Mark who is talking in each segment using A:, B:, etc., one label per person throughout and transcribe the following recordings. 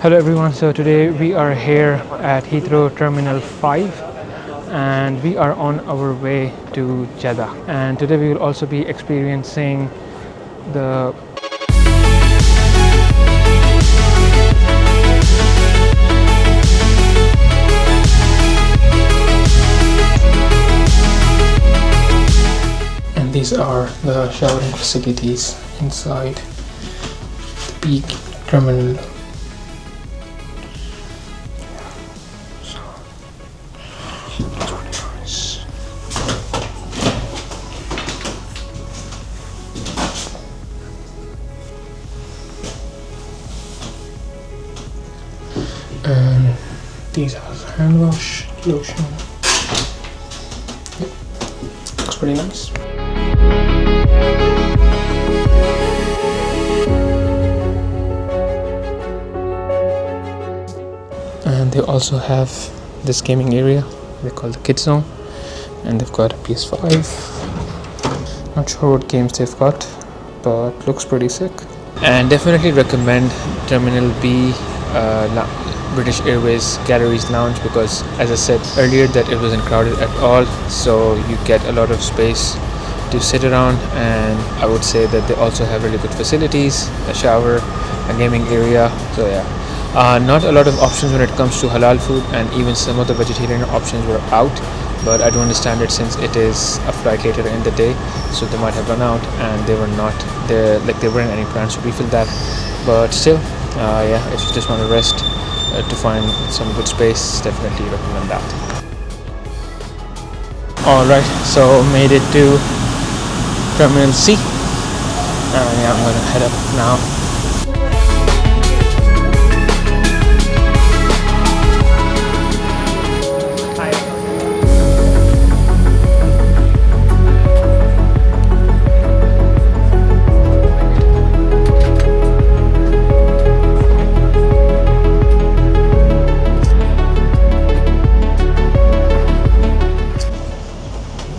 A: Hello everyone, so today we are here at Heathrow Terminal 5 and we are on our way to Jeddah, and today we will also be experiencing the and these are the showering facilities inside the peak terminal. And these are the hand wash, lotion. Yep. Looks pretty nice. And they also have this gaming area they call the kids zone, and they've got a PS5. Not sure what games they've got, but looks pretty sick. And definitely recommend Terminal B, British Airways Galleries Lounge, because as I said earlier that it wasn't crowded at all, so you get a lot of space to sit around. And I would say that they also have really good facilities, a shower, a gaming area. So yeah, not a lot of options when it comes to halal food, and even some of the vegetarian options were out, but I do understand it since it is a flight later in the day, so they might have run out and they were not there, like there weren't any plans to refill that. But still, yeah, if you just want to rest, to find some good space, definitely recommend that. Alright, so made it to Terminal C, and yeah, I'm gonna head up now.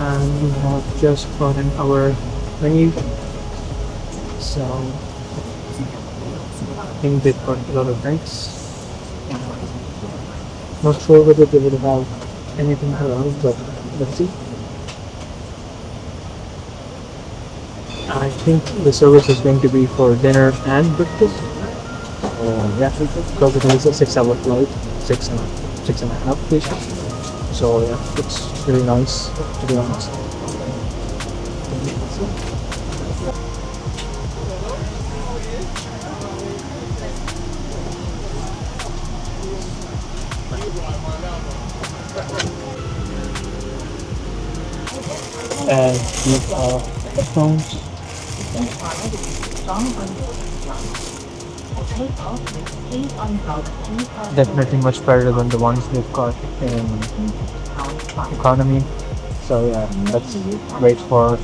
A: And we have just gotten our menu, so I think they've got a lot of drinks. Not sure whether they will have anything around, but let's see. I think the service is going to be for dinner and breakfast. Yeah, because it is a 6-hour flight, six and a half basically. So yeah, it's really nice, to be honest. And these are headphones. Definitely much better than the ones they've got in economy. So yeah, let's wait for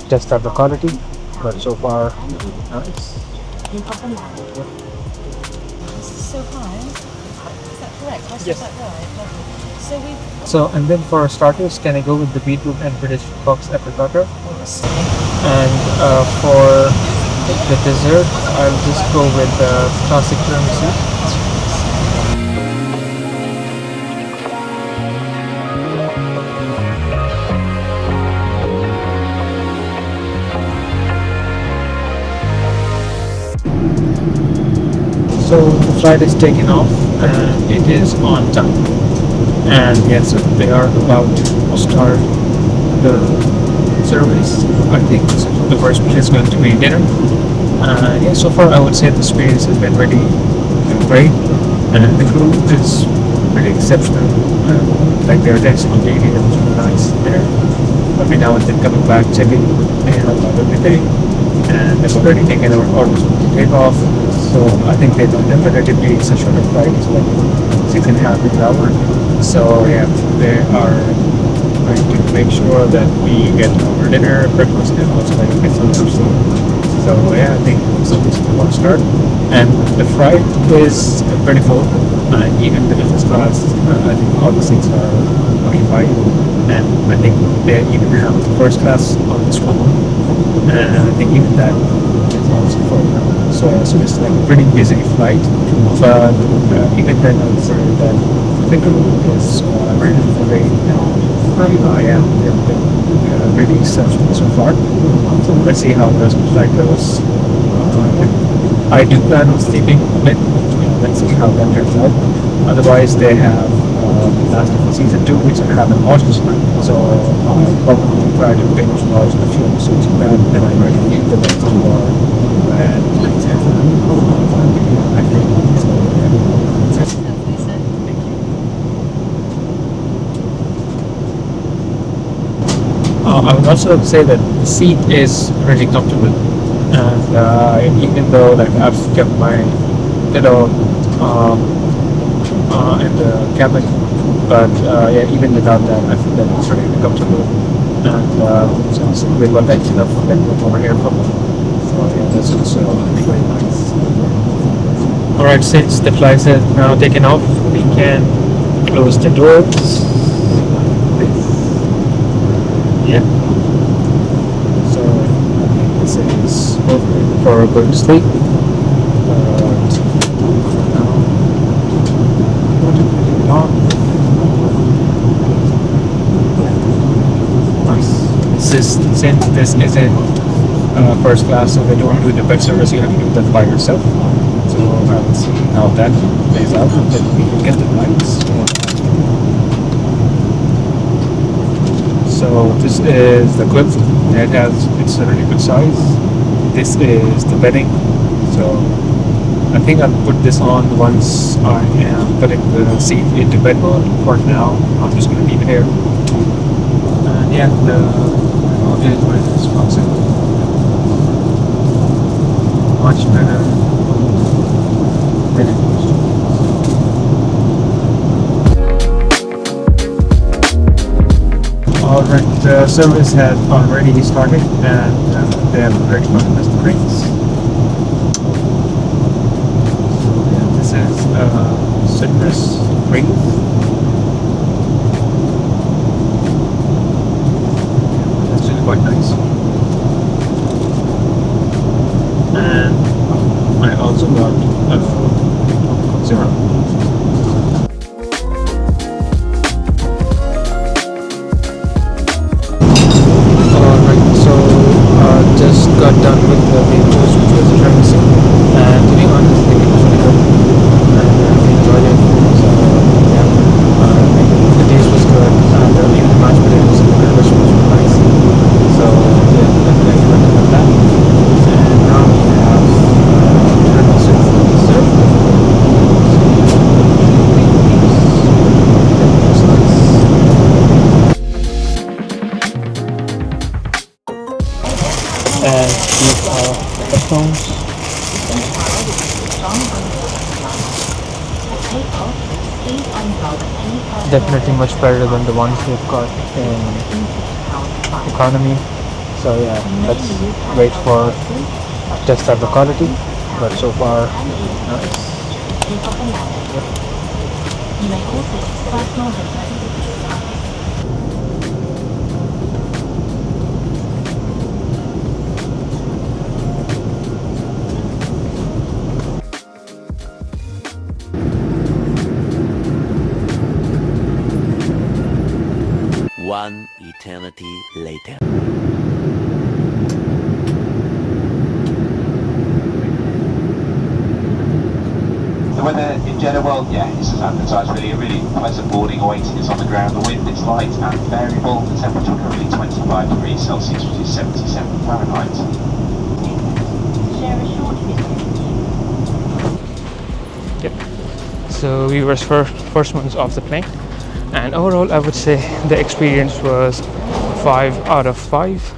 A: test out the quality. But so far, nice.
B: So high. Is that correct? Have I said that right? Lovely.
A: So and then for starters, can I go with the beetroot and British Fox apricot? And for the dessert, I'll just go with the classic tiramisu. So the flight is taken off and it is on time. And yes, they are about to start the service. I think the first meal is going to be dinner. Yeah, so far I would say the experience has been really great, and the crew is really exceptional. Like their attention on daily is really nice there. Every now and then coming back, checking how everything, and they've already taken our orders to take off. So I think they've done them relatively it's a shorter flight, it's like 6.5 hours. So yeah, they are going to make sure that we get our dinner, breakfast, and also like get some food. So yeah, I think it's a good start. And the flight is pretty full. Even the business class, I think all the seats are occupied. And I think they even have the first class on this one. And I think even that is also for now. So it's like a pretty busy flight, but even then I would say that the crew is relatively they've been really exceptional so far. So let's see how the rest of the flight goes. I do plan on sleeping a bit. Let's see how that turns out. Otherwise, they have last of season 2, which I haven't watched, so I'll probably try to binge watch a few episodes of that, and I'm ready to leave the next two are and I think so.
B: That's lovely, sir.
A: I would also say that the seat is really comfortable, and even though like I've kept my pillow in the cabin, but yeah, even without that, I feel that it's really comfortable, and so we've got like enough leg over here for me. So yeah, that's also really nice. All right, since the flight has now taken off, we can close the doors. Yeah. So this is perfect for going to sleep. Nice. Since this isn't first class, so they don't do the bed service, you have to do that by yourself. So let's see how that plays out. Let me get the lights. So this is the clip. It's a really good size. This is the bedding. So I think I'll put this on once I am putting the seat into bed mode. For now, I'm just going to leave it here. And yeah, the audio is responsive. Much better. Really. Alright, the service had already started and they have already gotten us the drinks. So yeah, this is citrus drinks. That's just quite nice. And I also got zero. Just got done with the main course, which was a tiramisu, and to be honest, it was really good, and I enjoyed it. So yeah, the taste was good, and even the mashed potatoes and the grill was really nice. So yeah, definitely recommend that. And now we have tiramisu for dessert. And these are the headphones. Definitely much better than the ones we've got in economy. So yeah, let's wait for test out the quality. But so far, nice.
C: One eternity later.
D: The weather in Jeddah, well, yeah, it's as advertised really. A really pleasant morning awaiting us on the ground. The wind is light and variable. The temperature currently 25 degrees Celsius, which is 77 Fahrenheit.
B: Share a short video.
A: Yep. So we were first ones off the plane, and overall I would say the experience was 5 out of 5.